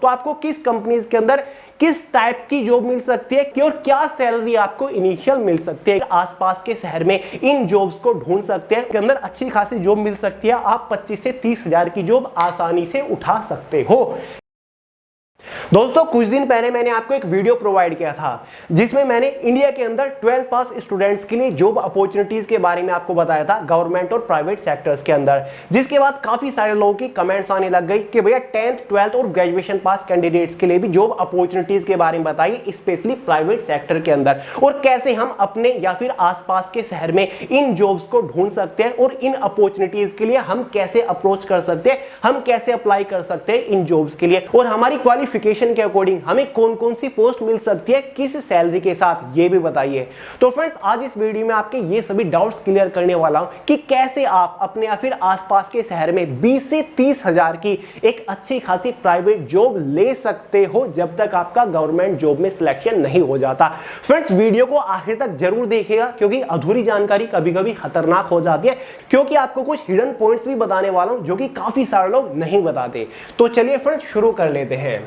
तो आपको किस कंपनीज के अंदर किस टाइप की जॉब मिल सकती है और क्या सैलरी आपको इनिशियल मिल सकती है। आसपास के शहर में इन जॉब्स को ढूंढ सकते हैं, के अंदर अच्छी खासी जॉब मिल सकती है। आप 25 से 30 हजार की जॉब आसानी से उठा सकते हो। दोस्तों कुछ दिन पहले मैंने आपको एक वीडियो प्रोवाइड किया था जिसमें मैंने इंडिया के अंदर 12th पास स्टूडेंट्स के लिए जॉब अपॉर्चुनिटीज के बारे में आपको बताया था, गवर्नमेंट और प्राइवेट सेक्टर्स के अंदर। जिसके बाद काफी सारे लोगों की कमेंट्स आने लग गई कि भैया 10th 12th और ग्रेजुएशन पास कैंडिडेट्स के लिए भी जॉब अपॉर्चुनिटीज के बारे में बताइए, स्पेशली प्राइवेट सेक्टर के अंदर, और कैसे हम अपने या फिर आसपास के शहर में इन जॉब्स को ढूंढ सकते हैं और इन अपॉर्चुनिटीज के लिए हम कैसे अप्रोच कर सकते हैं, हम कैसे अप्लाई कर सकते हैं इन जॉब्स के लिए, और हमारी क्वालिफिकेशन के अकॉर्डिंग हमें कौन कौन सी पोस्ट मिल सकती है किस सैलरी के साथ, ये भी बताइए। तो फ्रेंड्स आज इस वीडियो में आपके ये सभी डाउट्स क्लियर करने वाला हूं कि कैसे आप अपने या फिर आसपास के शहर में 20 से 30 हजार की एक अच्छी खासी प्राइवेट जॉब ले सकते हो जब तक आपका गवर्नमेंट जॉब में सिलेक्शन नहीं हो जाता। फ्रेंड्स वीडियो को आखिर तक जरूर देखिएगा क्योंकि अधूरी जानकारी कभी कभी खतरनाक हो जाती है, क्योंकि आपको कुछ हिडन पॉइंट्स भी बताने वाला हूं जो कि काफी सारे लोग नहीं बताते। तो चलिए फ्रेंड्स शुरू कर लेते हैं।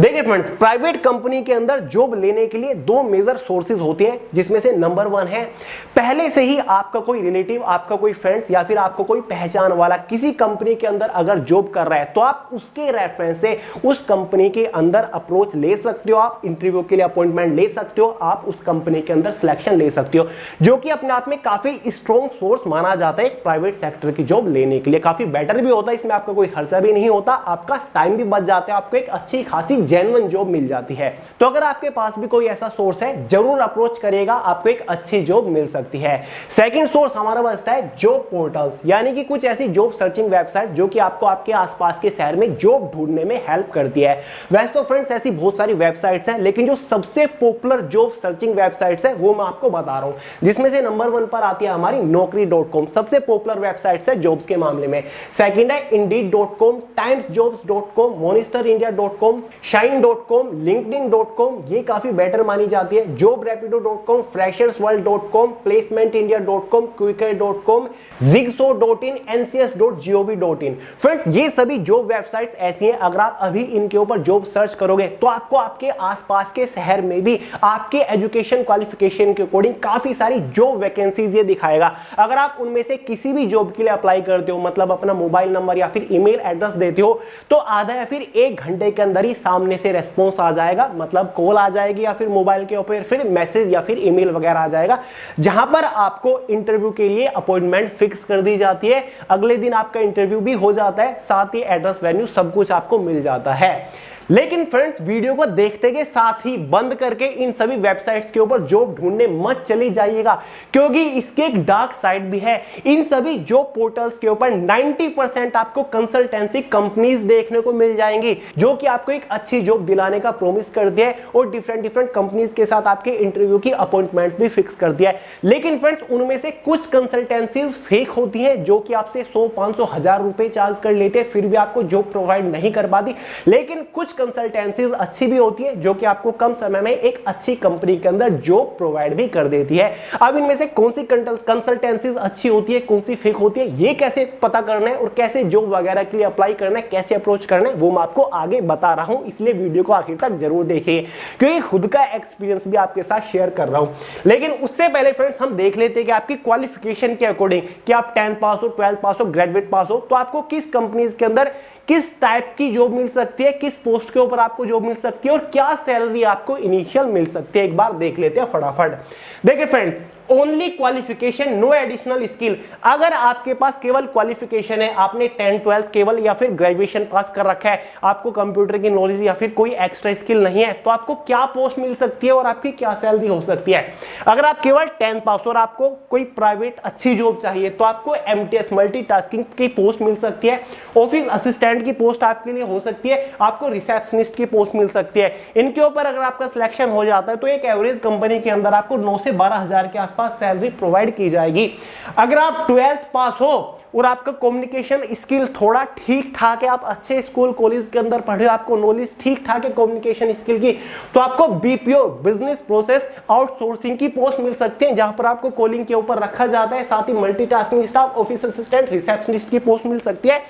देखिए फ्रेंड्स, प्राइवेट कंपनी के अंदर जॉब लेने के लिए दो मेजर सोर्सेज होते हैं, जिसमें से नंबर 1 है पहले से ही आपका कोई रिलेटिव, आपका कोई फ्रेंड्स या फिर आपको कोई पहचान वाला किसी कंपनी के अंदर अगर जॉब कर रहा है तो आप उसके रेफरेंस से उस कंपनी के अंदर अप्रोच ले सकते हो, आप इंटरव्यू के लिए अपॉइंटमेंट ले सकते हो, आप उस कंपनी के अंदर सिलेक्शन ले सकते हो, जो कि अपने आप में काफी स्ट्रॉन्ग सोर्स माना जाता है प्राइवेट सेक्टर की जॉब लेने के लिए। काफी बेटर भी होता है, इसमें आपका कोई खर्चा भी नहीं होता, आपका टाइम भी बच जाता है, आपको एक अच्छी खासी जेन्युइन जॉब मिल जाती है। तो अगर आपके पास भी कोई ऐसा सोर्स है जरूर अप्रोच करिएगा, आपको एक अच्छी जॉब मिल सकती है। सेकंड सोर्स हमारा बचता है जॉब पोर्टल्स, यानी कि कुछ ऐसी जॉब सर्चिंग वेबसाइट जो कि आपको आपके आसपास के शहर में जॉब ढूंढने में हेल्प करती है। वैसे तो फ्रेंड्स ऐसी बहुत सारी वेबसाइट्स हैं, लेकिन जो सबसे पॉपुलर जॉब सर्चिंग वेबसाइट्स है वो मैं आपको बता रहा हूं, जिसमें से नंबर 1 पर आती है हमारी naukri.com, सबसे पॉपुलर वेबसाइट्स है जॉब्स के मामले में। सेकंड है indeed.com, timesjobs.com, monsterindia.com, shine.com, linkedin.com, ये काफी बेटर मानी जाती है। jobrapido.com, freshersworld.com, placementindia.com, quicker.com, zigso.in, ncs.gov.in। Friends ये सभी जॉब वेबसाइट्स ऐसी हैं, अगर आप अभी इनके ऊपर जॉब सर्च करोगे तो आपको आपके आसपास के शहर में भी आपके एजुकेशन क्वालिफिकेशन के अकॉर्डिंग काफी सारी जॉब वैकेंसीज ये दिखाएगा। अगर आप उनमें से किसी भी जॉब के लिए अप्लाई करते हो, मतलब अपना मोबाइल नंबर या फिर ईमेल एड्रेस देते हो, तो आधा या फिर 1 घंटे के अंदर ही सामने से रेस्पॉन्स आ जाएगा, मतलब कॉल आ जाएगी या फिर मोबाइल के ऊपर फिर मैसेज या फिर ईमेल वगैरह आ जाएगा, जहां पर आपको इंटरव्यू के लिए अपॉइंटमेंट फिक्स कर दी जाती है। अगले दिन आपका इंटरव्यू भी हो जाता है, साथ ही एड्रेस वेन्यू सब कुछ आपको मिल जाता है। लेकिन फ्रेंड्स वीडियो को देखते के साथ ही बंद करके इन सभी वेबसाइट्स के ऊपर जॉब ढूंढने मत चली जाइएगा, क्योंकि इसके एक डार्क साइड भी है। इन सभी जॉब पोर्टल्स के ऊपर 90% आपको कंसल्टेंसी कंपनीज देखने को मिल जाएंगी, जो कि आपको एक अच्छी जॉब दिलाने का प्रॉमिस करती है और डिफरेंट कंपनीज के साथ आपके इंटरव्यू की अपॉइंटमेंट्स भी फिक्स कर दिया है। लेकिन फ्रेंड्स उनमें से कुछ कंसल्टेंसीज फेक होती है, जो कि आपसे 100, 500, 1000 रुपए चार्ज कर लेते हैं, फिर भी आपको जॉब प्रोवाइड नहीं कर पाती। लेकिन कुछ कंसल्टेंसीज अच्छी भी होती है, जो कि आपको कम समय में एक अच्छी कंपनी के अंदर जॉब प्रोवाइड भी कर देती है। अब इनमें से कौन सी कंसल्टेंसीज अच्छी होती है, कौन सी फेक होती है, ये कैसे पता करना है और कैसे जॉब वगैरह के लिए अप्लाई करना है, कैसे अप्रोच करना है, वो मैं आपको आगे बता रहा हूं। इसलिए वीडियो को आखिर तक जरूर देखिए, क्योंकि खुद का एक्सपीरियंस भी आपके साथ शेयर कर रहा हूं। लेकिन उससे पहले फ्रेंड्स हम देख लेते हैं कि आपकी क्वालिफिकेशन के अकॉर्डिंग, कि आप 10th पास हो, 12th पास हो, ग्रेजुएट पास हो, तो आपको किस कंपनीज के अंदर किस टाइप की जॉब मिल सकती है, किस पोस्ट के ऊपर आपको जॉब मिल सकती है और क्या सैलरी आपको इनिशियल मिल सकती है। एक बार देख लेते हैं फटाफट। देखिए friends, only qualification, no additional skill. अगर आपके पास केवल क्वालिफिकेशन है, आपने 10th 12th केवल या फिर ग्रेजुएशन पास कर रखा है, आपको कंप्यूटर की नॉलेज या फिर कोई एक्स्ट्रा स्किल नहीं है, तो आपको क्या पोस्ट मिल सकती है और आपकी क्या सैलरी हो सकती है। अगर आप केवल 10th पास और आपको कोई प्राइवेट अच्छी जॉब चाहिए, तो आपको MTS मल्टीटास्किंग की पोस्ट मिल सकती है, ऑफिस असिस्टेंट की पोस्ट आपके लिए हो सकती है, आपको रिसेप्शनिस्ट की पोस्ट मिल सकती है। इनके ऊपर अगर आपका सिलेक्शन हो जाता है तो एक एवरेज कंपनी के अंदर आपको 9 से 12 हजार के आसपास सैलरी प्रोवाइड की जाएगी। अगर आप 12th पास हो और आपका कम्युनिकेशन स्किल थोड़ा ठीक ठाक है, आप अच्छे स्कूल कॉलेज के अंदर पढ़े हो, आपको नॉलेज ठीक ठाक है कम्युनिकेशन स्किल की, तो आपको बीपीओ बिजनेस प्रोसेस आउटसोर्सिंग की पोस्ट मिल सकती है, जहां पर आपको कॉलिंग के ऊपर रखा जाता है। साथ ही multitasking staff, office assistant, receptionist की पोस्ट मिल सकती है।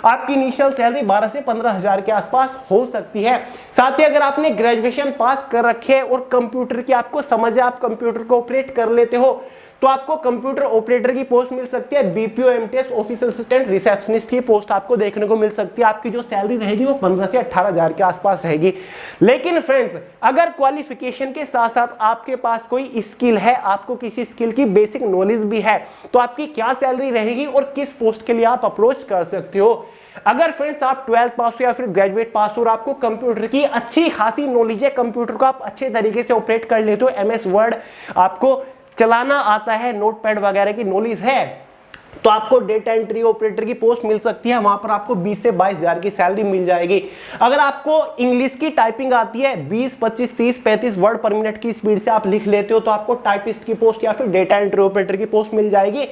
आपकी इनिशियल सैलरी 12 से 15,000 के आसपास हो सकती है। साथ ही अगर आपने ग्रेजुएशन पास कर रखे है और कंप्यूटर की आपको समझ है, आप कंप्यूटर को ऑपरेट कर लेते हो, तो आपको कंप्यूटर ऑपरेटर की पोस्ट मिल सकती है। BPO, MTS, office assistant, receptionist की पोस्ट आपको देखने को मिल सकती है। आपकी जो सैलरी रहेगी वो 15 से 18,000 के आसपास रहेगी। लेकिन फ्रेंड्स, अगर क्वालिफिकेशन के साथ साथ आपके पास कोई स्किल है, आपको किसी स्किल की बेसिक नॉलेज भी है, तो आपकी क्या सैलरी रहेगी और किस पोस्ट के लिए आप अप्रोच कर सकते हो। अगर फ्रेंड्स आप 12th पास हो या फिर ग्रेजुएट पास हो और आपको कंप्यूटर की अच्छी खासी नॉलेज है, कंप्यूटर को आप अच्छे तरीके से ऑपरेट कर लेते हो, एमएस वर्ड आपको चलाना आता है, नोटपैड वगैरह की नॉलेज है, तो आपको डेटा एंट्री ऑपरेटर की पोस्ट मिल सकती है। वहां पर आपको 20 से 22,000 की सैलरी मिल जाएगी। अगर आपको इंग्लिश की टाइपिंग आती है, 20, 25, 30, 35 वर्ड पर मिनट की स्पीड से आप लिख लेते हो, तो आपको टाइपिस्ट की पोस्ट या फिर डेटा एंट्री ऑपरेटर की पोस्ट मिल जाएगी।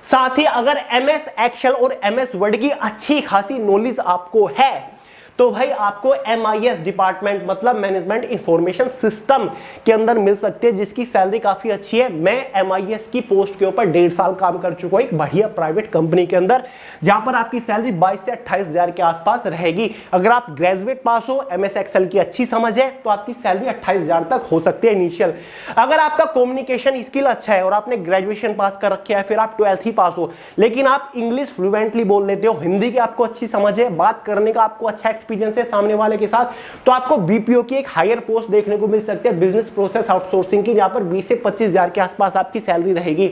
साथ ही अगर एमएस एक्सेल और एमएस वर्ड की अच्छी खासी नॉलेज आपको है, तो भाई आपको MIS डिपार्टमेंट मतलब मैनेजमेंट इंफॉर्मेशन सिस्टम के अंदर मिल सकती है, जिसकी सैलरी काफी अच्छी है। मैं MIS की पोस्ट के ऊपर 1.5 साल काम कर चुका हूं एक बढ़िया प्राइवेट कंपनी के अंदर, जहां पर आपकी सैलरी 22 से 28,000 के आसपास रहेगी। अगर आप ग्रेजुएट पास हो, MS एक्सेल की अच्छी समझ है, तो आपकी सैलरी 28,000 तक हो सकती है इनिशियल। अगर आपका कम्युनिकेशन स्किल अच्छा है और आपने ग्रेजुएशन पास कर रखी है, फिर आप 12th ही पास हो, लेकिन आप इंग्लिश फ्लुएंटली बोल लेते हो, हिंदी की आपको अच्छी समझ है, बात करने का आपको अच्छा एक्सपीरियंस है सामने वाले के साथ, तो आपको बीपीओ की एक हायर पोस्ट देखने को मिल सकती है, बिजनेस प्रोसेस आउटसोर्सिंग की, जहां पर 20 से 25,000 के आसपास आपकी सैलरी रहेगी।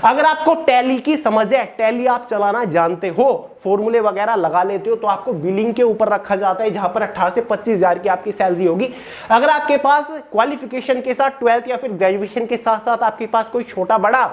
अगर आपको टैली की समझ है, टैली आप चलाना जानते हो, फॉर्मूले वगैरह लगा लेते हो, तो आपको बिलिंग के ऊपर रखा जाता है, जहां पर 18 से 25,000 की आपकी सैलरी होगी। अगर आपके पास क्वालिफिकेशन के साथ 12th या फिर ग्रेजुएशन के साथ साथ आपके पास कोई छोटा बड़ा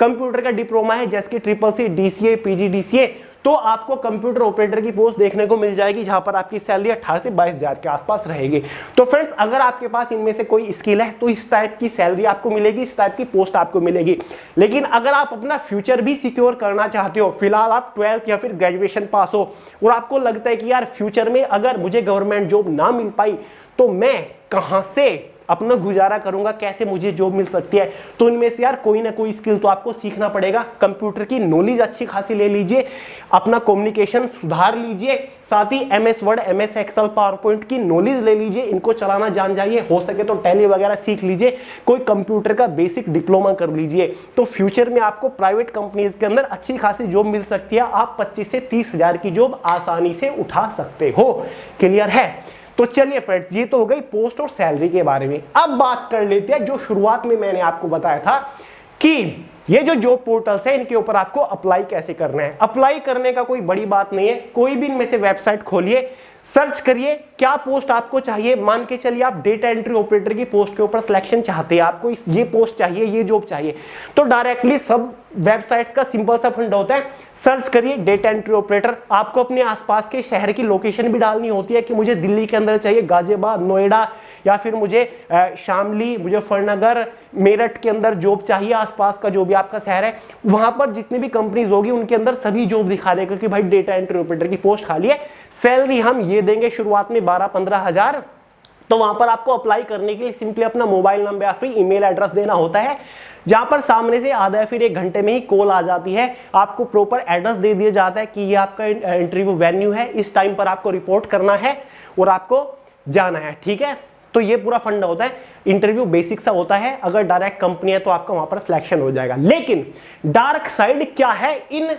कंप्यूटर का डिप्लोमा है, जैसे कि CCC, DCA, PGDCA, तो आपको कंप्यूटर ऑपरेटर की पोस्ट देखने को मिल जाएगी, जहां पर आपकी सैलरी 18 से 22,000 के आसपास रहेगी। तो फ्रेंड्स, अगर आपके पास इनमें से कोई स्किल है, तो इस टाइप की सैलरी आपको मिलेगी, इस टाइप की पोस्ट आपको मिलेगी। लेकिन अगर आप अपना फ्यूचर भी सिक्योर करना चाहते हो, फिलहाल आप 12th या फिर ग्रेजुएशन पास हो और आपको लगता है कि यार फ्यूचर में अगर मुझे गवर्नमेंट जॉब ना मिल पाई, तो मैं कहां से अपना गुजारा करूंगा, कैसे मुझे जॉब मिल सकती है, तो इनमें से यार कोई ना कोई स्किल तो आपको सीखना पड़ेगा। कंप्यूटर की नॉलेज अच्छी खासी ले लीजिए, अपना कम्युनिकेशन सुधार लीजिए, साथ ही MS word, MS excel, PowerPoint की नॉलेज ले लीजिए, इनको चलाना जान जाइए, हो सके तो टैली वगैरह सीख लीजिए, कोई कंप्यूटर का बेसिक डिप्लोमा कर लीजिए, तो फ्यूचर में आपको प्राइवेट कंपनीज के अंदर अच्छी खासी जॉब मिल सकती है। आप 25 से 30,000 की जॉब आसानी से उठा सकते हो। क्लियर है? तो चलिए फ्रेंड्स, ये तो हो गई पोस्ट और सैलरी के बारे में। अब बात कर लेते हैं जो शुरुआत में मैंने आपको बताया था कि ये जो जॉब पोर्टल्स है, इनके ऊपर आपको अप्लाई कैसे करना है। अप्लाई करने का कोई बड़ी बात नहीं है, कोई भी इनमें से वेबसाइट खोलिए, सर्च करिए क्या पोस्ट आपको चाहिए। मान के चलिए आप डेटा एंट्री ऑपरेटर की पोस्ट के ऊपर सिलेक्शन चाहते हैं, आपको ये पोस्ट चाहिए, ये जॉब चाहिए, तो डायरेक्टली सब वेबसाइट्स का सिंपल सा फंडा होता है, सर्च करिए डेटा एंट्री ऑपरेटर। आपको अपने आसपास के शहर की लोकेशन भी डालनी होती है कि मुझे दिल्ली के अंदर चाहिए, गाजियाबाद, नोएडा, या फिर मुझे शामली, मुजफ्फरनगर, मेरठ के अंदर जॉब चाहिए। आसपास का जो भी आपका शहर है, वहां पर जितनी भी कंपनीज होगी उनके अंदर सभी जॉब दिखा देगा कि भाई डेटा एंट्री ऑपरेटर की पोस्ट खाली है, सैलरी हम ये देंगे शुरुआत में 12-15,000। तो वहां पर आपको अप्लाई करने के लिए सिंपली अपना मोबाइल नंबर या फिर ईमेल एड्रेस देना होता है, जहां पर सामने से आधा या फिर 1 घंटे में ही कॉल आ जाती है। आपको प्रॉपर एड्रेस दे दिया जाता है कि ये आपका इंटरव्यू वेन्यू है, इस टाइम पर आपको रिपोर्ट करना है और आपको जाना है। ठीक है, तो ये पूरा फंडा होता है। इंटरव्यू बेसिक सा होता है, अगर डायरेक्ट कंपनी है तो आपका वहां पर सिलेक्शन हो जाएगा। लेकिन डार्क साइड क्या है इन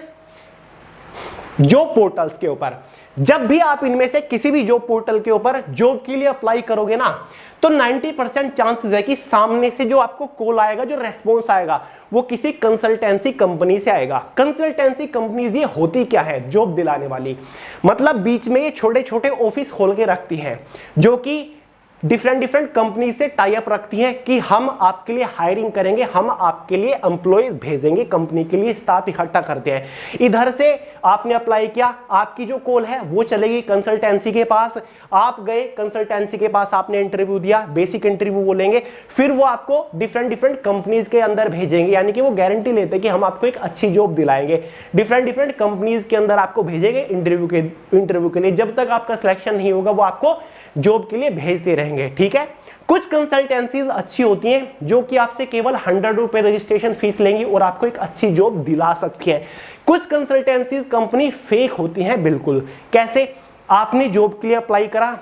जॉब पोर्टल्स के ऊपर? जब भी आप इनमें से किसी भी जॉब पोर्टल के ऊपर जॉब के लिए अप्लाई करोगे ना, तो 90% चांसेस है कि सामने से जो आपको कॉल आएगा, जो रेस्पॉन्स आएगा, वो किसी कंसल्टेंसी कंपनी से आएगा। कंसल्टेंसी कंपनीज ये होती क्या है? जॉब दिलाने वाली। मतलब बीच में ये छोटे छोटे ऑफिस खोल के रखती हैं, जो कि डिफरेंट डिफरेंट कंपनी से टाई अप रखती हैं कि हम आपके लिए हायरिंग करेंगे, हम आपके लिए एम्प्लॉयज भेजेंगे, कंपनी के लिए स्टाफ इकट्ठा करते हैं। इधर से आपने अप्लाई किया, आपकी जो कॉल है वो चलेगी कंसल्टेंसी के पास, आप गए कंसल्टेंसी के पास, आपने इंटरव्यू दिया, बेसिक इंटरव्यू बोलेंगे, फिर वो आपको डिफरेंट डिफरेंट कंपनीज के अंदर भेजेंगे, यानी कि वो गारंटी लेते हैं कि हम आपको एक अच्छी जॉब दिलाएंगे। डिफरेंट डिफरेंट कंपनीज के अंदर आपको भेजेंगे इंटरव्यू के लिए, जब तक आपका सिलेक्शन नहीं होगा वो आपको जॉब के लिए भेजते रहेंगे। ठीक है, कुछ कंसल्टेंसीज अच्छी होती हैं जो कि आपसे केवल 100 रुपए रजिस्ट्रेशन फीस लेंगी और आपको एक अच्छी जॉब दिला सकती है। कुछ कंसल्टेंसीज कंपनी फेक होती हैं बिल्कुल। कैसे? आपने जॉब के लिए अप्लाई करा,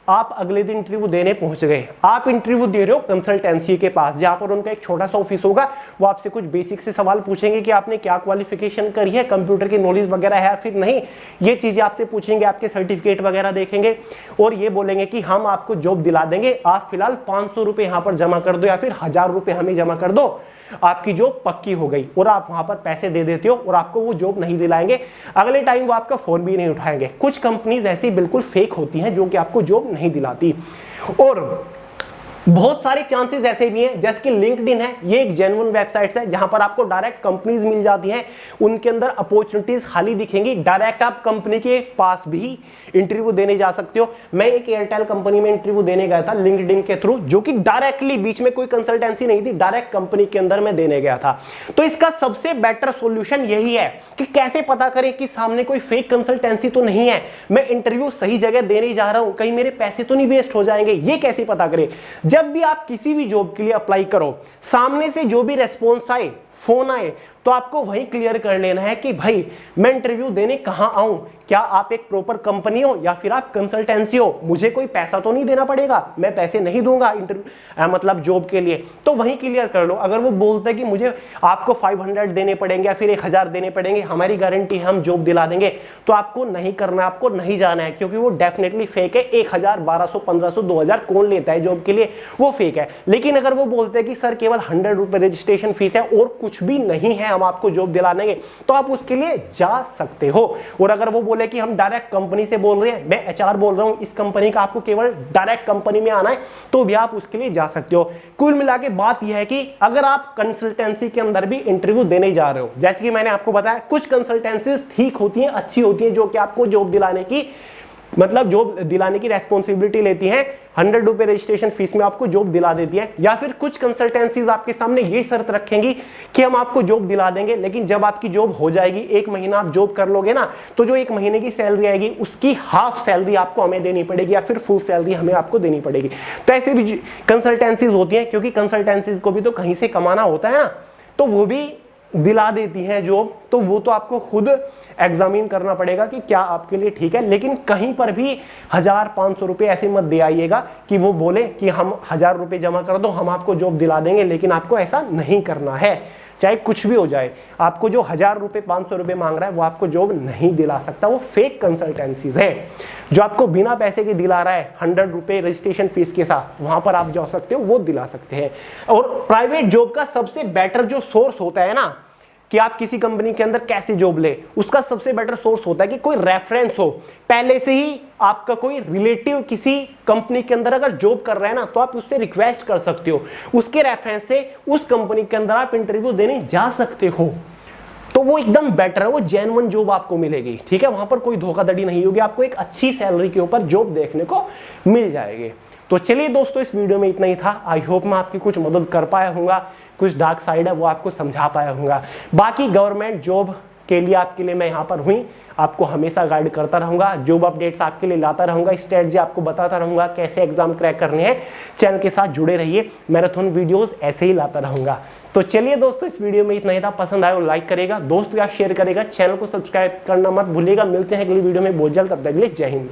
आप अगले दिन इंटरव्यू देने पहुंच गए, आप इंटरव्यू दे रहे हो कंसल्टेंसी के पास जहां पर उनका एक छोटा सा ऑफिस होगा, वो आपसे कुछ बेसिक से सवाल पूछेंगे कि आपने क्या क्वालिफिकेशन करी है, कंप्यूटर की नॉलेज वगैरह है फिर नहीं, ये चीजें आपसे पूछेंगे, आपके सर्टिफिकेट वगैरह देखेंगे और ये बोलेंगे कि हम आपको जॉब दिला देंगे, आप फिलहाल 500 रुपए यहां पर जमा कर दो या फिर 1000 रुपए हमें जमा कर दो, आपकी जॉब पक्की हो गई। और आप वहां पर पैसे दे देते हो और आपको वो जॉब नहीं दिलाएंगे, अगले टाइम वो आपका फोन भी नहीं उठाएंगे। कुछ कंपनीज ऐसी बिल्कुल फेक होती हैं जो कि आपको जॉब नहीं दिलाती। और बहुत सारे चांसेस ऐसे भी हैं, जैसे कि लिंक्डइन है, ये एक जेन्युइन वेबसाइट है जहां पर आपको डायरेक्ट कंपनीज मिल जाती हैं, उनके अंदर अपॉर्चुनिटीज खाली दिखेंगी, डायरेक्ट आप कंपनी के पास भी इंटरव्यू देने जा सकते हो। मैं एक एयरटेल कंपनी में इंटरव्यू देने गया था लिंक्डइन के थ्रू, जो कि डायरेक्टली, बीच में कोई कंसल्टेंसी नहीं थी, डायरेक्ट कंपनी के अंदर मैं देने गया था। तो इसका सबसे बेटर सोल्यूशन यही है कि कैसे पता करें कि सामने कोई फेक कंसल्टेंसी तो नहीं है, मैं इंटरव्यू सही जगह देने जा रहा हूं, कहीं मेरे पैसे तो नहीं वेस्ट हो जाएंगे, ये कैसे पता करें? जब भी आप किसी भी जॉब के लिए अप्लाई करो, सामने से जो भी रेस्पॉन्स आए, फोन आए, तो आपको वही क्लियर कर लेना है कि भाई मैं इंटरव्यू देने कहां आऊं, क्या आप एक प्रॉपर कंपनी हो या फिर आप कंसल्टेंसी हो, मुझे कोई पैसा तो नहीं देना पड़ेगा, मैं पैसे नहीं दूंगा इंटरव्यू मतलब जॉब के लिए, तो वही क्लियर कर लो। अगर वो बोलते हैं कि मुझे आपको 500 देने पड़ेंगे या फिर 1000 देने पड़ेंगे, हमारी गारंटी हम जॉब दिला देंगे, तो आपको नहीं करना, आपको नहीं जाना है, क्योंकि वो डेफिनेटली फेक है। 1000, 1200, 1500, 2000 कौन लेता है जॉब के लिए, वो फेक है। लेकिन अगर वो बोलते हैं कि सर केवल 100 रुपए रजिस्ट्रेशन फीस है और कुछ भी नहीं है, हम आपको जॉब दिला देंगे, तो आप उसके लिए जा सकते हो। और अगर वो बोले कि हम डायरेक्ट कंपनी से बोल रहे हैं, मैं एचआर बोल रहा हूं इस कंपनी का, आपको केवल डायरेक्ट कंपनी में आना है, तो भी आप उसके लिए जा सकते हो। कुल मिला के बात यह है कि अगर आप कंसल्टेंसी के अंदर भी इंटरव्यू देने जा रहे हो, जैसे कि मैंने आपको बताया, कुछ कंसल्टेंसीज ठीक होती हैं, अच्छी होती हैं, जो कि आपको जॉब दिलाने की जॉब दिलाने की रेस्पॉन्सिबिलिटी लेती हैं, 100 रुपए रजिस्ट्रेशन फीस में आपको जॉब दिला देती है। या फिर कुछ कंसल्टेंसीज आपके सामने ये शर्त रखेंगी कि हम आपको जॉब दिला देंगे, लेकिन जब आपकी जॉब हो जाएगी, 1 महीना आप जॉब कर लोगे ना, तो जो 1 महीने की सैलरी आएगी उसकी हाफ सैलरी आपको हमें देनी पड़ेगी या फिर फुल सैलरी हमें आपको देनी पड़ेगी। तो ऐसे भी कंसल्टेंसीज होती हैं, क्योंकि कंसल्टेंसीज को भी तो कहीं से कमाना होता है ना, तो वो भी दिला देती हैं जॉब। तो वो तो आपको खुद एग्जामिन करना पड़ेगा कि क्या आपके लिए ठीक है। लेकिन कहीं पर भी 1000-500 रुपए ऐसे मत दे आइएगा कि वो बोले कि हम 1000 रुपए जमा कर दो, हम आपको जॉब दिला देंगे, लेकिन आपको ऐसा नहीं करना है। चाहे कुछ भी हो जाए, आपको जो 1000 रुपए 500 रुपए मांग रहा है वो आपको जॉब नहीं दिला सकता। वो फेक कंसल्टेंसीज है। जो आपको बिना पैसे के दिला रहा है 100 रुपए रजिस्ट्रेशन फीस के साथ, वहां पर आप जा सकते हो, वो दिला सकते हैं। और प्राइवेट जॉब का सबसे बेटर जो सोर्स होता है ना, कि आप किसी कंपनी के अंदर कैसे जॉब ले, उसका सबसे बेटर सोर्स होता है कि कोई रेफरेंस हो, पहले से ही आपका कोई रिलेटिव किसी कंपनी के अंदर अगर जॉब कर रहा है ना, तो आप उससे रिक्वेस्ट कर सकते हो, उसके रेफरेंस से उस कंपनी के अंदर आप इंटरव्यू देने जा सकते हो। तो वो एकदम बेटर है, वो जेन्युइन जॉब आपको मिलेगी। ठीक है, वहां पर कोई धोखाधड़ी नहीं होगी, आपको एक अच्छी सैलरी के ऊपर जॉब देखने को मिल जाएगी। तो चलिए दोस्तों, इस वीडियो में इतना ही था। आई होप मैं आपकी कुछ मदद कर पाया हूँगा, कुछ डार्क साइड है वो आपको समझा पाया हूँगा। बाकी गवर्नमेंट जॉब के लिए आपके लिए मैं यहाँ पर हुई, आपको हमेशा गाइड करता रहूँगा, जॉब अपडेट्स आपके लिए लाता रहूँगा, स्ट्रेटजी आपको बताता रहूँगा, कैसे एग्जाम क्रैक करने हैं। चैनल के साथ जुड़े रहिए, मैराथन वीडियोस ऐसे ही लाता रहूँगा। तो चलिए दोस्तों, इस वीडियो में इतना ही था। पसंद आए तो लाइक करेगा, दोस्त के साथ शेयर करेगा, चैनल को सब्सक्राइब करना मत भूलिएगा। मिलते हैं अगली वीडियो में बहुत जल्द, तब तक के लिए जय हिंद।